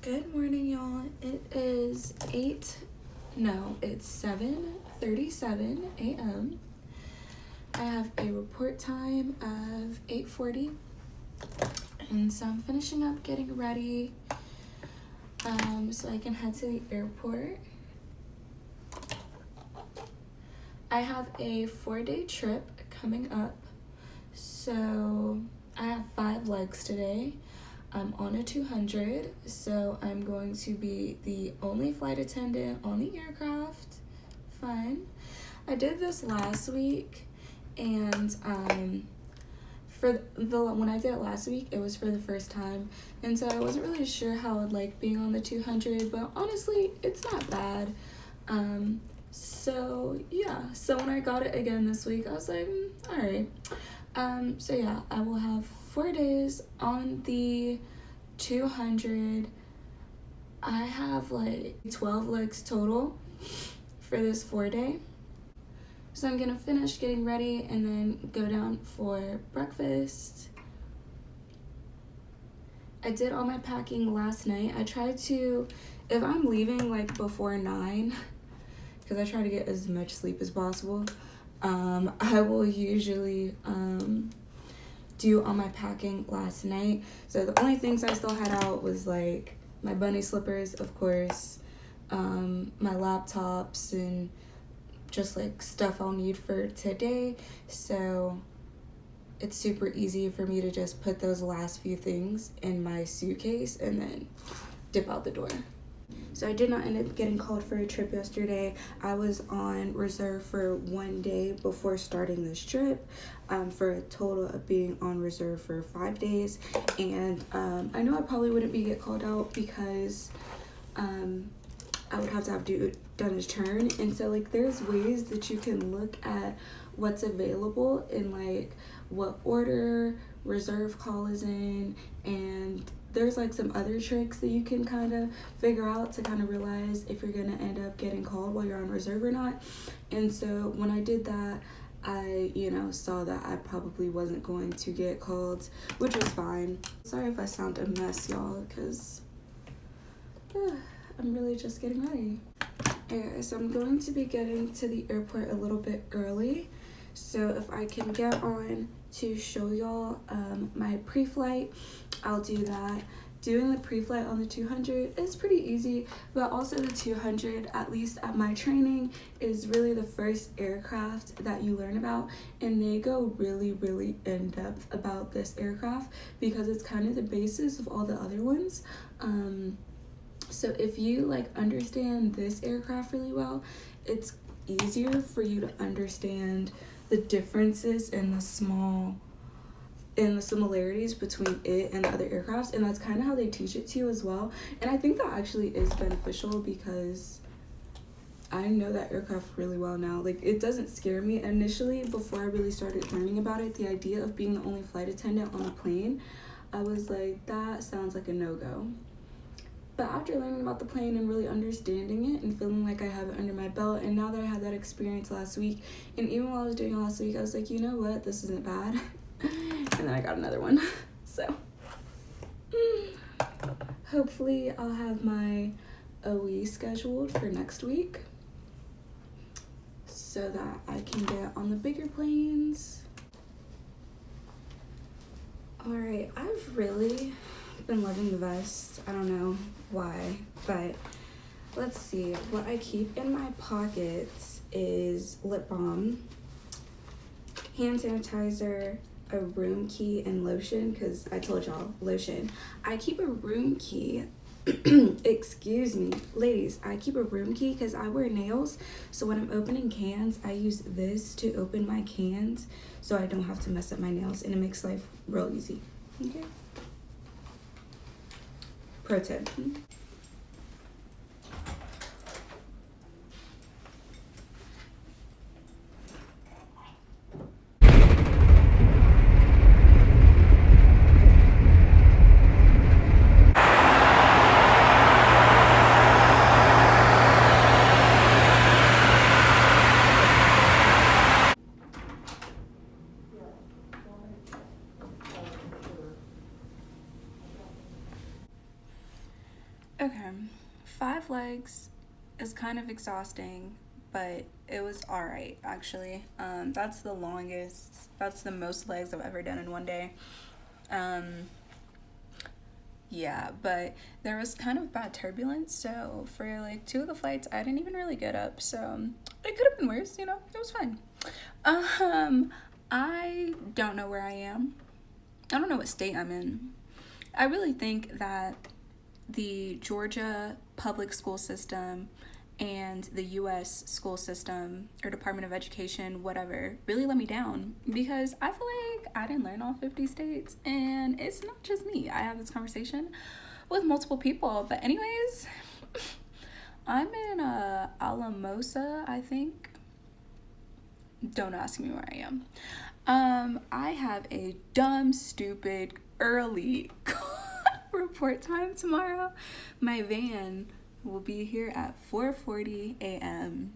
Good morning, y'all. It's 7:37 a.m. I have a report time of 8:40, and so I'm finishing up getting ready so I can head to the airport. I have a 4-day trip coming up, so I have 5 legs today. I'm on a 200, so I'm going to be the only flight attendant on the aircraft. Fun. I did this last week, and when I did it last week, it was for the first time, and so I wasn't really sure how I would like being on the 200, but honestly, it's not bad. So when I got it again this week, I was like, all right. I will have 4 days on the 200. I have like 12 legs total for this 4-day. So I'm gonna finish getting ready and then go down for breakfast. I did all my packing last night. I tried to, if I'm leaving like before 9, because I try to get as much sleep as possible, I will usually do all my packing last night. So the only things I still had out was like my bunny slippers, of course, my laptops, and just like stuff I'll need for today. So it's super easy for me to just put those last few things in my suitcase and then dip out the door. So I did not end up getting called for a trip yesterday. I was on reserve for 1 day before starting this trip, for a total of being on reserve for 5 days. And I know I probably wouldn't get called out because I would have to have done a turn. And so like there's ways that you can look at what's available in like what order reserve call is in, and there's like some other tricks that you can kind of figure out to kind of realize if you're gonna end up getting called while you're on reserve or not. And so when I did that, I saw that I probably wasn't going to get called, which was fine. Sorry if I sound a mess, y'all, because I'm really just getting ready. Okay, so I'm going to be getting to the airport a little bit early, so if I can get on to show y'all my pre-flight, I'll do that. Doing the pre-flight on the 200 is pretty easy, but also the 200, at least at my training, is really the first aircraft that you learn about, and they go really, really in depth about this aircraft because it's kind of the basis of all the other ones. So if you like understand this aircraft really well, it's easier for you to understand the differences and the similarities between it and the other aircrafts, and that's kind of how they teach it to you as well. And I think that actually is beneficial because I know that aircraft really well now. Like, it doesn't scare me. Initially, before I really started learning about it, the idea of being the only flight attendant on a plane, I was like, that sounds like a no-go. But after learning about the plane and really understanding it and feeling like I have it under my belt, and now that I had that experience last week, and even while I was doing it last week, I was like, you know what, this isn't bad. And then I got another one. So hopefully I'll have my OE scheduled for next week so that I can get on the bigger planes. Alright, I've really been loving the vest. I don't know why, but let's see. What I keep in my pockets is lip balm, hand sanitizer, a room key, and lotion, because I told y'all, lotion. I keep a room key. Excuse me, ladies, I keep a room key because I wear nails, so when I'm opening cans, I use this to open my cans so I don't have to mess up my nails, and it makes life real easy. Okay. Pro tip. Okay, 5 legs is kind of exhausting, but it was all right actually. That's the longest. That's the most legs I've ever done in one day. Um, yeah, but there was kind of bad turbulence, so for like 2 of the flights, I didn't even really get up. So it could have been worse, you know. It was fine. Um, I don't know where I am. I don't know what state I'm in. I really think that the Georgia public school system and the US school system or Department of Education, whatever, really let me down because I feel like I didn't learn all 50 states, and it's not just me. I have this conversation with multiple people. But anyways, I'm in Alamosa, I think. Don't ask me where I am. I have a dumb, stupid, early report time tomorrow. My van will be here at 4:40 a.m.,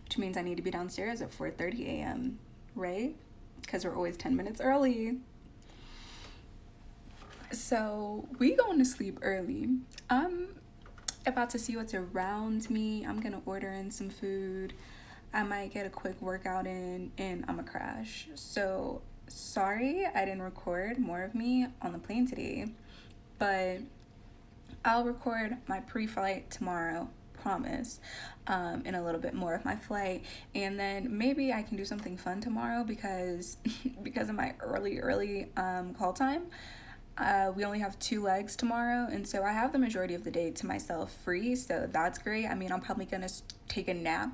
which means I need to be downstairs at 4:30 a.m., right? Because we're always 10 minutes early. So we going to sleep early. I'm about to see what's around me. I'm gonna order in some food. I might get a quick workout in, and I'm a crash. So sorry I didn't record more of me on the plane today, but I'll record my pre-flight tomorrow, promise, and a little bit more of my flight, and then maybe I can do something fun tomorrow because because of my early call time. We only have 2 legs tomorrow, and so I have the majority of the day to myself free, so that's great. I mean, I'm probably gonna take a nap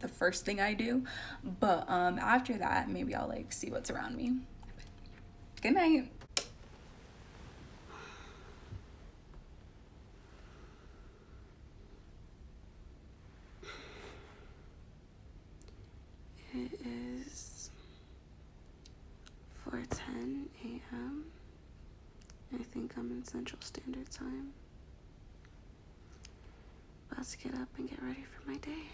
the first thing I do, but after that, maybe I'll like see what's around me. Good night. It is 4:10 a.m. I think I'm in Central Standard Time. About to get up and get ready for my day.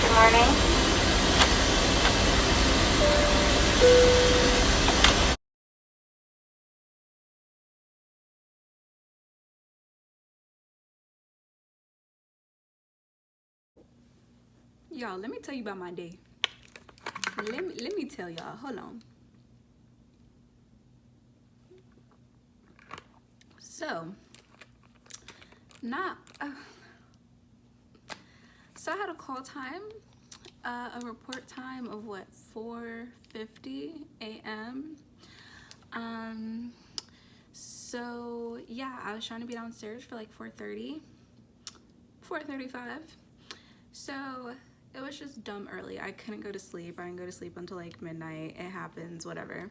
Good morning. Y'all, let me tell you about my day. Let me tell y'all. Hold on. So, not. So I had a call time, a report time of what, 4:50 a.m. So yeah, I was trying to be downstairs for like 4:30, 4:35. So it was just dumb early. I couldn't go to sleep. I didn't go to sleep until like midnight. It happens, whatever.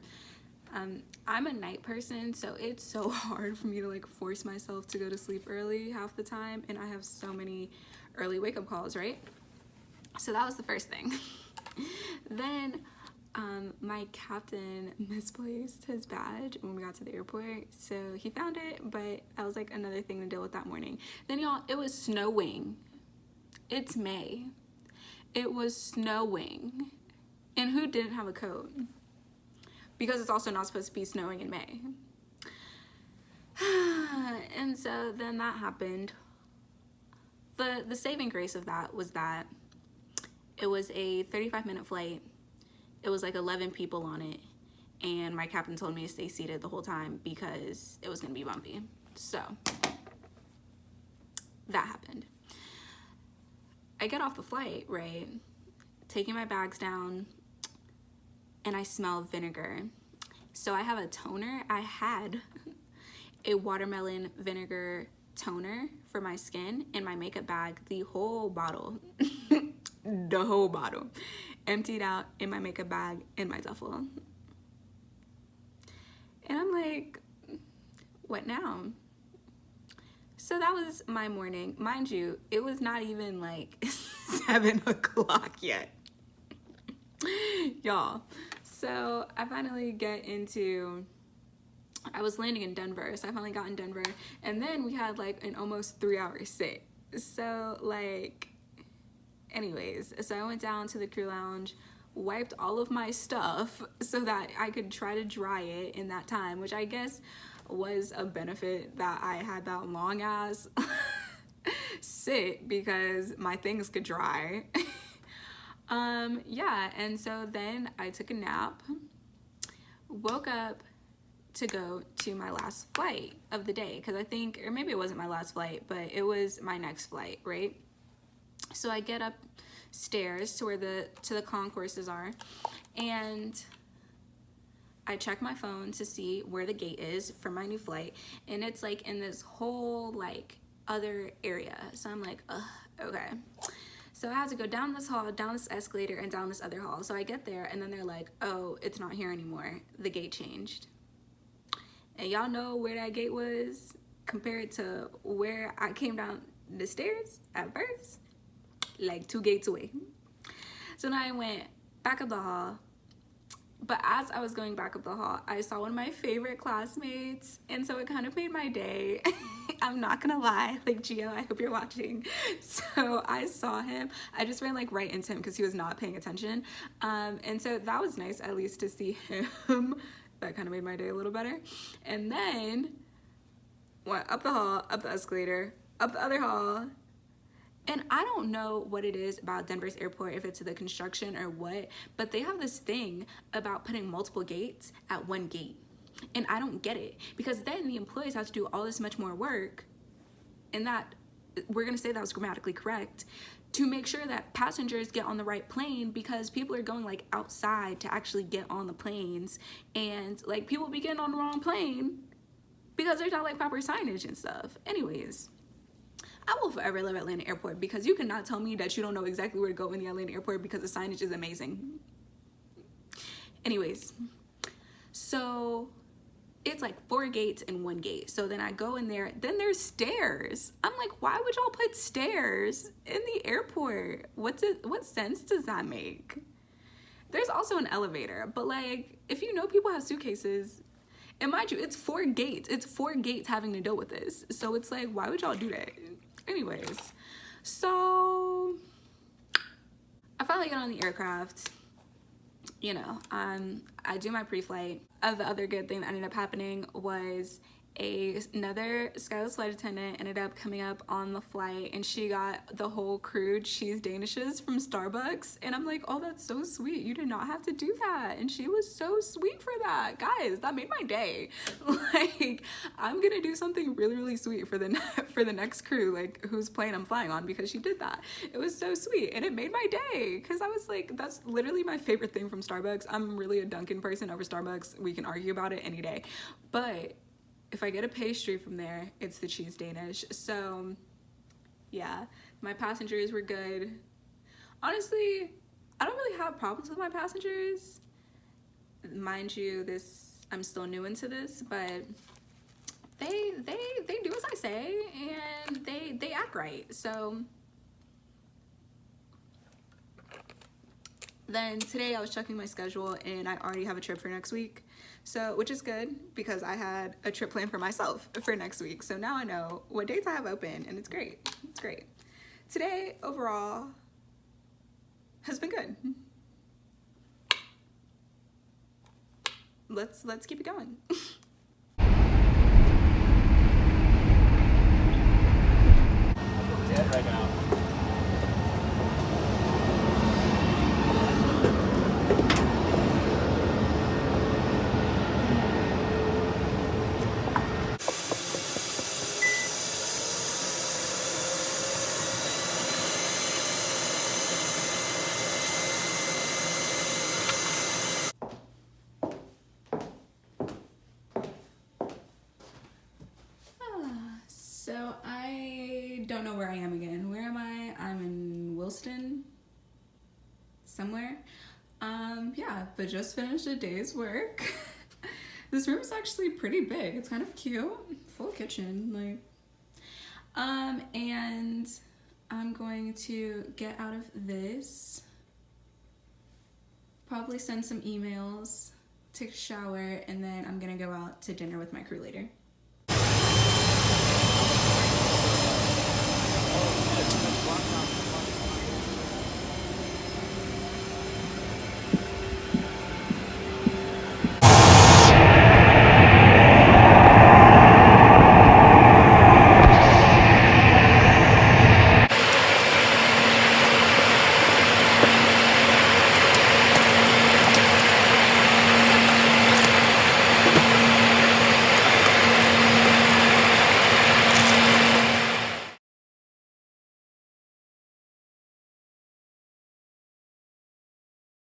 I'm a night person, so it's so hard for me to like force myself to go to sleep early half the time, and I have so many early wake-up calls, right? So that was the first thing. Then my captain misplaced his badge when we got to the airport, so he found it, but that was like another thing to deal with that morning. Then y'all, it was snowing. It's May. It was snowing. And who didn't have a coat? Because it's also not supposed to be snowing in May. And so then that happened. The saving grace of that was that it was a 35-minute flight. It was like 11 people on it, and my captain told me to stay seated the whole time because it was gonna be bumpy. So that happened. I get off the flight, right, taking my bags down, and I smell vinegar. So I have a toner. I had a watermelon vinegar toner for my skin in my makeup bag, the whole bottle. The whole bottle emptied out in my makeup bag in my duffel. And I'm like, what now? So that was my morning. Mind you, it was not even like 7 o'clock yet. Y'all. So I finally get into, I was landing in Denver. So I finally got in Denver. And then we had like an almost 3-hour sit. So like, anyways, so I went down to the crew lounge, wiped all of my stuff so that I could try to dry it in that time, which I guess was a benefit that I had that long ass sit, because my things could dry. Yeah, and so then I took a nap, woke up to go to my last flight of the day, because I think, or maybe it wasn't my last flight, but it was my next flight, right? So I get upstairs to where the concourses are, and I check my phone to see where the gate is for my new flight, and it's like in this whole like other area. So I'm like, ugh, okay. So I had to go down this hall, down this escalator, and down this other hall. So I get there, and then they're like, oh, it's not here anymore. The gate changed. And y'all know where that gate was compared to where I came down the stairs at first? Like 2 gates away. So now I went back up the hall. But as I was going back up the hall, I saw one of my favorite classmates, and so it kind of made my day. I'm not gonna lie, like, Gio, I hope you're watching. So I saw him. I just ran like right into him because he was not paying attention. And so that was nice, at least, to see him. That kind of made my day a little better. And then went up the hall, up the escalator, up the other hall. And I don't know what it is about Denver's airport, if it's the construction or what, but they have this thing about putting multiple gates at one gate. And I don't get it, because then the employees have to do all this much more work, and that, we're gonna say that was grammatically correct, to make sure that passengers get on the right plane, because people are going like outside to actually get on the planes, and like people be getting on the wrong plane because there's not like proper signage and stuff. Anyways, I will forever love Atlanta Airport, because you cannot tell me that you don't know exactly where to go in the Atlanta Airport, because the signage is amazing. Anyways, so it's like 4 gates and 1 gate. So then I go in there, then there's stairs. I'm like, why would y'all put stairs in the airport? What sense does that make? There's also an elevator, but like, if you know people have suitcases, and mind you, it's 4 gates. It's 4 gates having to deal with this. So it's like, why would y'all do that? Anyways, so I finally get on the aircraft. You know, I do my pre-flight. The other good thing that ended up happening was another SkyWest flight attendant ended up coming up on the flight, and she got the whole crew cheese danishes from Starbucks, and I'm like, oh, that's so sweet. You did not have to do that. And she was so sweet for that. Guys, that made my day. Like, I'm gonna do something really, really sweet for the next crew, like whose plane I'm flying on, because she did that. It was so sweet, and it made my day, because I was like, that's literally my favorite thing from Starbucks. I'm really a Dunkin' person over Starbucks. We can argue about it any day, but if I get a pastry from there, it's the cheese Danish. So yeah, my passengers were good. Honestly, I don't really have problems with my passengers. Mind you, I'm still new into this, but they do as I say, and they act right. So then today I was checking my schedule, and I already have a trip for next week. So, which is good, because I had a trip planned for myself for next week. So now I know what dates I have open, and it's great. It's great. Today, overall, has been good. Let's keep it going. Dead right now. So I don't know where I am again. Where am I? I'm in Wilston, somewhere. Yeah, but just finished a day's work. This room is actually pretty big. It's kind of cute. Full kitchen. Like, And I'm going to get out of this, probably send some emails, take a shower, and then I'm gonna go out to dinner with my crew later.